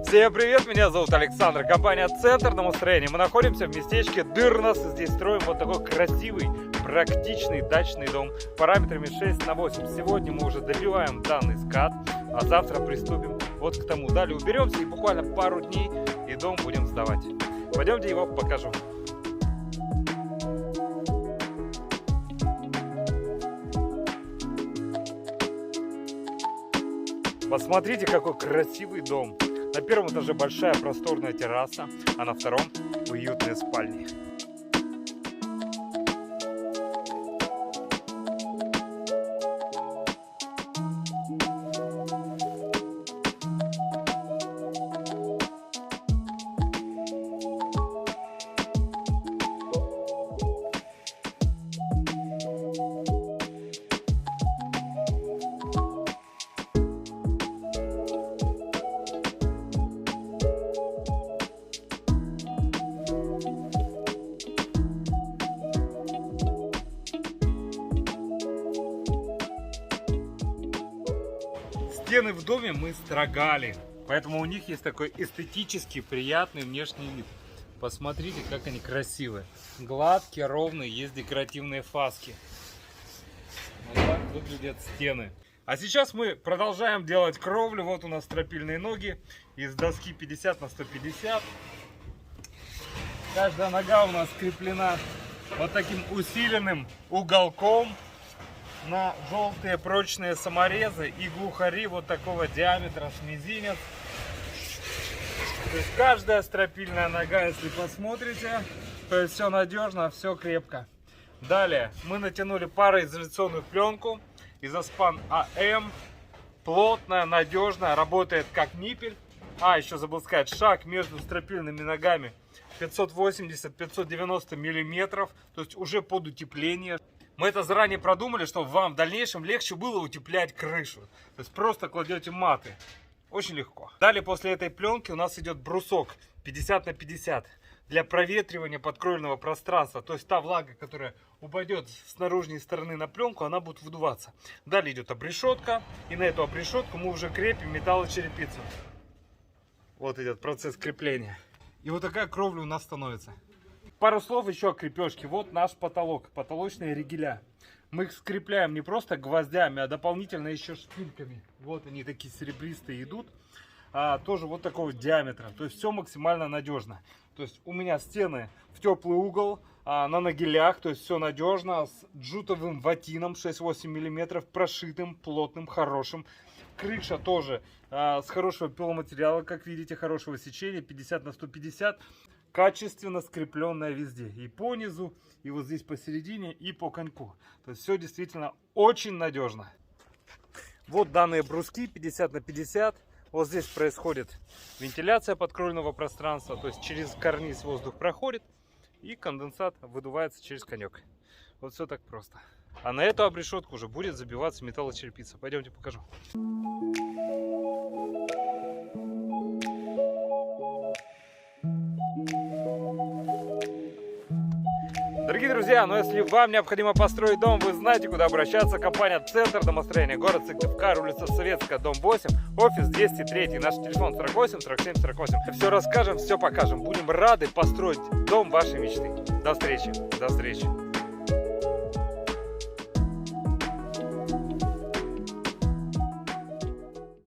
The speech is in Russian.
Всем привет, меня зовут Александр, компания Центр домостроения. Мы находимся в местечке Дырнос, и здесь строим вот такой красивый, практичный дачный дом параметрами 6×8. Сегодня мы уже добиваем данный скат, а завтра приступим вот к тому. Далее уберемся и буквально пару дней и дом будем сдавать. Пойдемте его покажу. Посмотрите, какой красивый дом. На первом этаже большая просторная терраса, а на втором уютные спальни. Стены в доме мы строгали, поэтому у них есть такой эстетический, приятный внешний вид. Посмотрите, как они красивые. Гладкие, ровные, есть декоративные фаски. Вот так выглядят стены. А сейчас мы продолжаем делать кровлю. Вот у нас стропильные ноги из доски 50 на 150. Каждая нога у нас скреплена вот таким усиленным уголком на желтые прочные саморезы и глухари вот такого диаметра с мизинец. То есть каждая стропильная нога, если посмотрите, то есть все надежно, все крепко. Далее мы натянули пароизоляционную пленку Изоспан АМ. Плотная, надежная, работает как ниппель. А, еще забыл сказать, шаг между стропильными ногами 580-590 миллиметров, то есть уже под утепление. Мы это заранее продумали, чтобы вам в дальнейшем легче было утеплять крышу. То есть просто кладете маты. Очень легко. Далее после этой пленки у нас идет брусок 50 на 50 для проветривания подкровельного пространства. То есть та влага, которая упадет с наружной стороны на пленку, она будет выдуваться. Далее идет обрешетка. И на эту обрешетку мы уже крепим металлочерепицу. Вот идет процесс крепления. И вот такая кровля у нас становится. Пару слов еще о крепежке. Вот наш потолок, потолочные ригеля. Мы их скрепляем не просто гвоздями, а дополнительно еще шпильками. Вот они такие серебристые идут. Тоже вот такого диаметра. То есть все максимально надежно. То есть у меня стены в теплый угол, на нагелях. То есть все надежно. С джутовым ватином 6-8 мм, прошитым, плотным, хорошим. Крыша тоже с хорошего пиломатериала, как видите, хорошего сечения, 50 на 150. Качественно скрепленная везде. И по низу, и вот здесь посередине, и по коньку. То есть все действительно очень надежно. Вот данные бруски 50 на 50. Вот здесь происходит вентиляция подкровельного пространства. То есть через карниз воздух проходит, и конденсат выдувается через конек. Вот все так просто. А на эту обрешетку уже будет забиваться металлочерепица. Пойдемте покажу. Дорогие друзья, но если вам необходимо построить дом, вы знаете, куда обращаться. Компания Центр домостроения, город Сыктывкар, улица Советская, дом 8, офис 203, наш телефон 48 47 48. Все расскажем, все покажем. Будем рады построить дом вашей мечты. До встречи, до встречи.